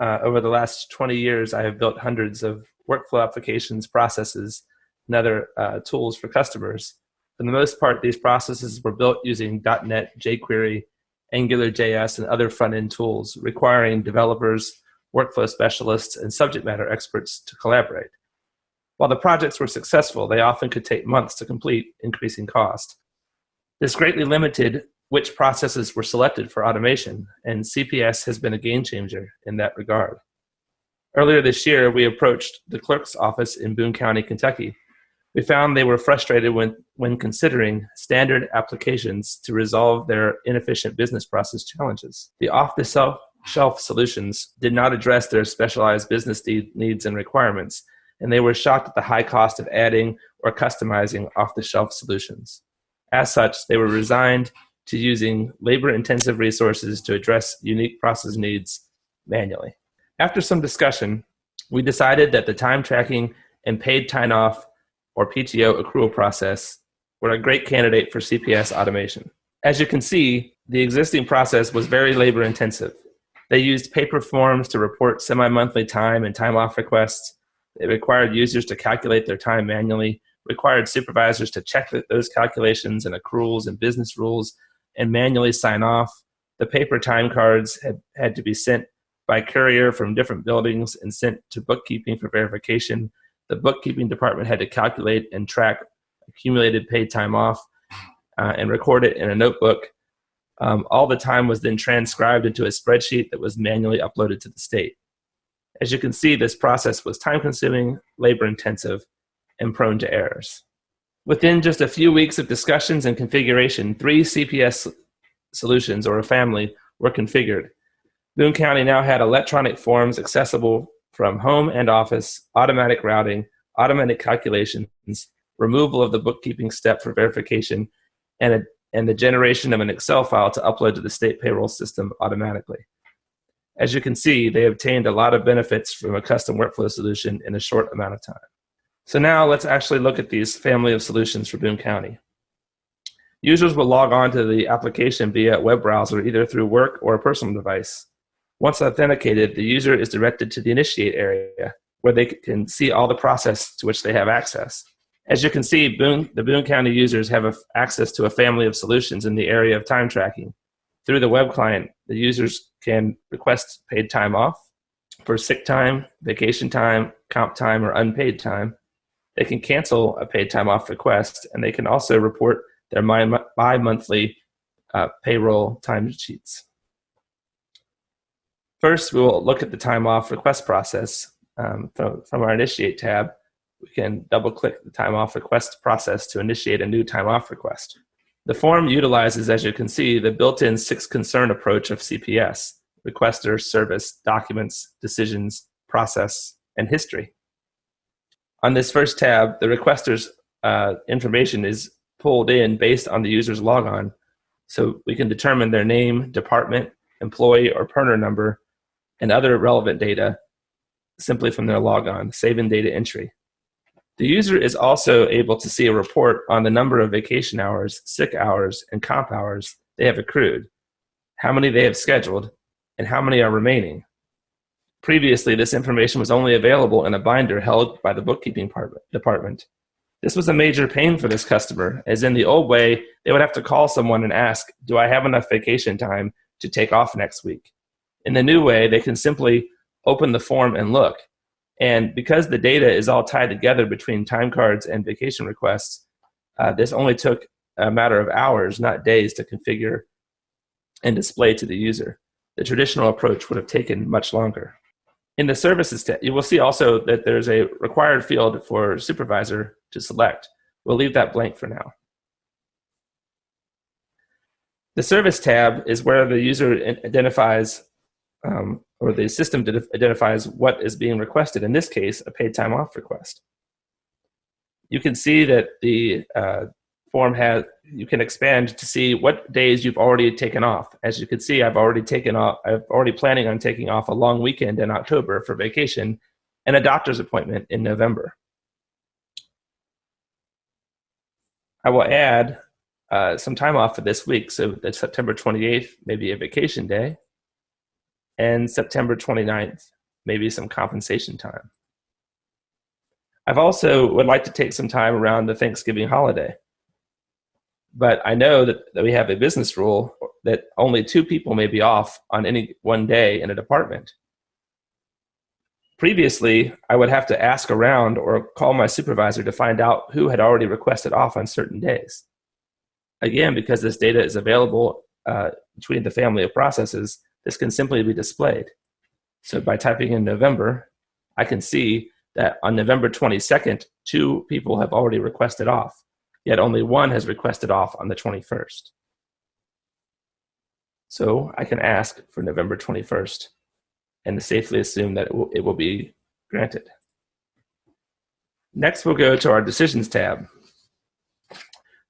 over the last 20 years, I have built hundreds of workflow applications, processes, and other tools for customers. For the most part, these processes were built using .NET, jQuery, AngularJS, and other front-end tools, requiring developers, workflow specialists, and subject matter experts to collaborate. While the projects were successful, they often could take months to complete, increasing cost. This greatly limited which processes were selected for automation, and CPS has been a game changer in that regard. Earlier this year, we approached the clerk's office in Boone County, Kentucky. We found they were frustrated when considering standard applications to resolve their inefficient business process challenges. The off-the-shelf solutions did not address their specialized business needs and requirements, and they were shocked at the high cost of adding or customizing off-the-shelf solutions. As such, they were resigned to using labor-intensive resources to address unique process needs manually. After some discussion, we decided that the time tracking and paid time off, or PTO, accrual process were a great candidate for CPS automation. As you can see, the existing process was very labor-intensive. They used paper forms to report semi-monthly time and time off requests. It required users to calculate their time manually, required supervisors to check those calculations and accruals and business rules, and manually sign off. The paper time cards had to be sent by courier from different buildings and sent to bookkeeping for verification. The bookkeeping department had to calculate and track accumulated paid time off and record it in a notebook. All the time was then transcribed into a spreadsheet that was manually uploaded to the state. As you can see, this process was time-consuming, labor-intensive, and prone to errors. Within just a few weeks of discussions and configuration, 3 CPS solutions, or a family, were configured. Boone County now had electronic forms accessible from home and office, automatic routing, automatic calculations, removal of the bookkeeping step for verification, and the generation of an Excel file to upload to the state payroll system automatically. As you can see, they obtained a lot of benefits from a custom workflow solution in a short amount of time. So now let's actually look at these family of solutions for Boone County. Users will log on to the application via a web browser, either through work or a personal device. Once authenticated, the user is directed to the Initiate area, where they can see all the process to which they have access. As you can see, the Boone County users have access to a family of solutions in the area of time tracking. Through the web client, the users can request paid time off for sick time, vacation time, comp time, or unpaid time. They can cancel a paid time off request, and they can also report their bi-monthly payroll time sheets. First, we will look at the time off request process. From our Initiate tab, we can double-click the time off request process to initiate a new time off request. The form utilizes, as you can see, the built-in 6 concern approach of CPS: requester, service, documents, decisions, process, and history. On this first tab, the requester's information is pulled in based on the user's logon, so we can determine their name, department, employee, or PERNer number, and other relevant data simply from their logon, saving data entry. The user is also able to see a report on the number of vacation hours, sick hours, and comp hours they have accrued, how many they have scheduled, and how many are remaining. Previously, this information was only available in a binder held by the bookkeeping department. This was a major pain for this customer, as in the old way, they would have to call someone and ask, do I have enough vacation time to take off next week? In the new way, they can simply open the form and look. And because the data is all tied together between time cards and vacation requests, this only took a matter of hours, not days, to configure and display to the user. The traditional approach would have taken much longer. In the services tab, you will see also that there's a required field for supervisor to select. We'll leave that blank for now. The service tab is where the user identifies or the system identifies what is being requested, in this case, a paid time off request. You can see that the form you can expand to see what days you've already taken off. As you can see, I'm already planning on taking off a long weekend in October for vacation and a doctor's appointment in November. I will add some time off for this week, so that September 28th may be a vacation day. and September 29th, maybe some compensation time. I've also would like to take some time around the Thanksgiving holiday. But I know that we have a business rule that only 2 people may be off on any one day in a department. Previously, I would have to ask around or call my supervisor to find out who had already requested off on certain days. Again, because this data is available between the family of processes, this can simply be displayed. So by typing in November, I can see that on November 22nd, 2 people have already requested off, yet only 1 has requested off on the 21st. So I can ask for November 21st and safely assume that it will be granted. Next, we'll go to our Decisions tab.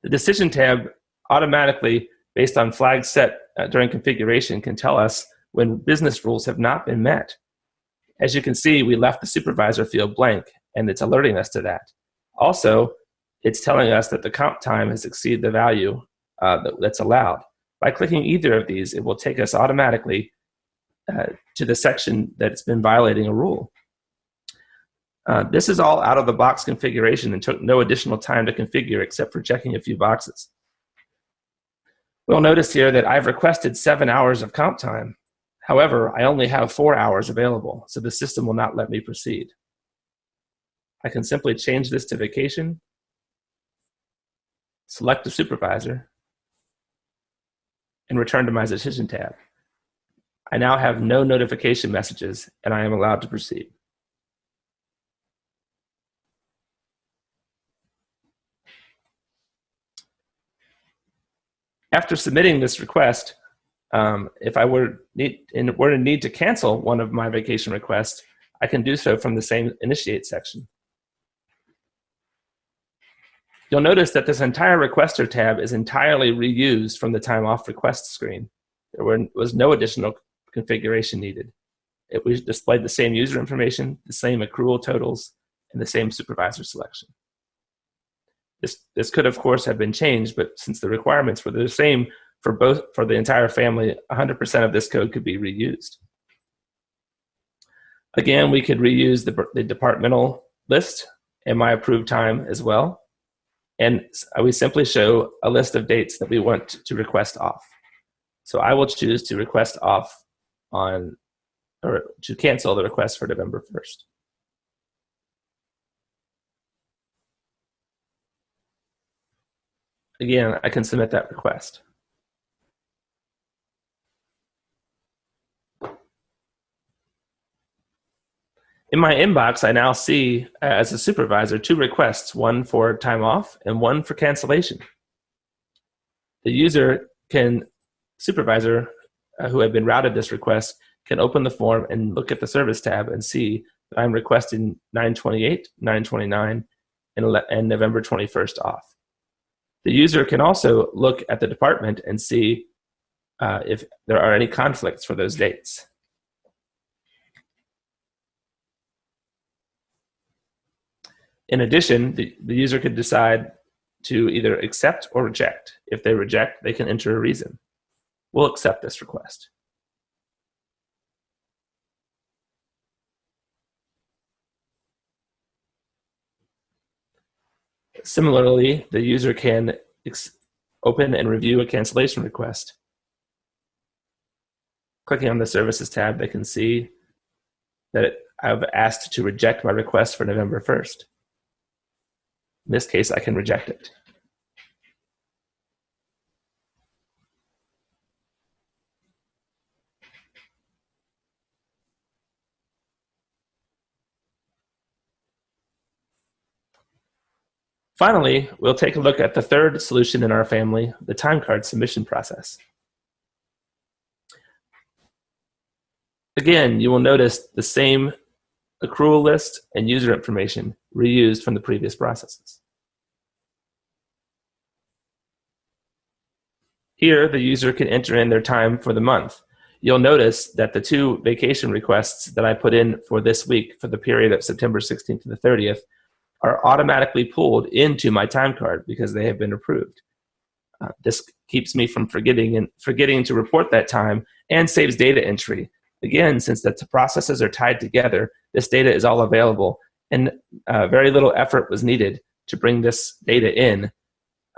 The Decision tab automatically, based on flags set during configuration, can tell us when business rules have not been met. As you can see, we left the supervisor field blank, and it's alerting us to that. Also, it's telling us that the comp time has exceeded the value that's allowed. By clicking either of these, it will take us automatically to the section that's been violating a rule. This is all out-of-the-box configuration and took no additional time to configure except for checking a few boxes. We'll notice here that I've requested 7 hours of comp time. However, I only have 4 hours available, so the system will not let me proceed. I can simply change this to vacation, select the supervisor, and return to my Decision tab. I now have no notification messages, and I am allowed to proceed. After submitting this request, if I were to need to cancel one of my vacation requests, I can do so from the same Initiate section. You'll notice that this entire Requester tab is entirely reused from the Time Off Request screen. There was no additional configuration needed. It was displayed the same user information, the same accrual totals, and the same supervisor selection. This could, of course, have been changed, but since the requirements were the same for the entire family, 100% of this code could be reused. Again, we could reuse the departmental list and my approved time as well. And we simply show a list of dates that we want to request off. So I will choose to request off or to cancel the request for November 1st. Again, I can submit that request. In my inbox, I now see, as a supervisor, 2 requests, one for time off and one for cancellation. The supervisor who had been routed this request can open the form and look at the Service tab and see that I'm requesting 9/28, 9/29, and November 21st off. The user can also look at the department and see if there are any conflicts for those dates. In addition, the user could decide to either accept or reject. If they reject, they can enter a reason. We'll accept this request. Similarly, the user can open and review a cancellation request. Clicking on the Services tab, they can see that I've asked to reject my request for November 1st. In this case, I can reject it. Finally, we'll take a look at the third solution in our family, the time card submission process. Again, you will notice the same accrual list and user information reused from the previous processes. Here, the user can enter in their time for the month. You'll notice that the 2 vacation requests that I put in for this week for the period of September 16th to the 30th are automatically pulled into my time card because they have been approved. This keeps me from forgetting to report that time and saves data entry. Again, since the processes are tied together, this data is all available, and very little effort was needed to bring this data in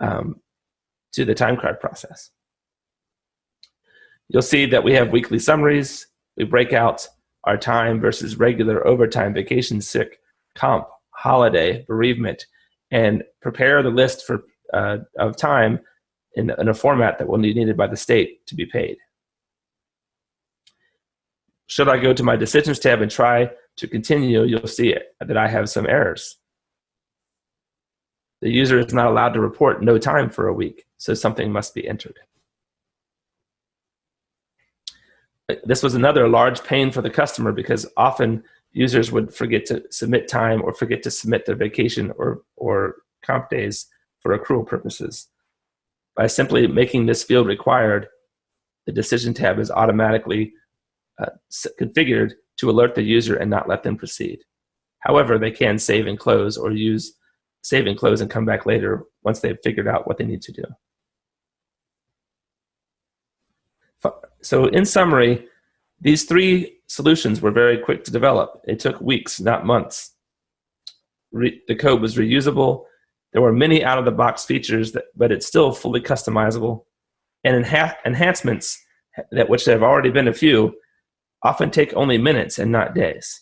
to the time card process. You'll see that we have weekly summaries. We break out our time versus regular overtime, vacation, sick, comp, holiday, bereavement, and prepare the list for of time in a format that will be needed by the state to be paid. Should I go to my Decisions tab and try to continue, you'll see that I have some errors. The user is not allowed to report no time for a week, so something must be entered. This was another large pain for the customer because often users would forget to submit time or forget to submit their vacation or comp days for accrual purposes. By simply making this field required, the Decision tab is automatically configured to alert the user and not let them proceed. However, they can save and close or use save and close and come back later once they've figured out what they need to do. So in summary, these three solutions were very quick to develop. It took weeks, not months. The code was reusable. There were many out-of-the-box features, but it's still fully customizable. And enhancements, which there have already been a few, often take only minutes and not days.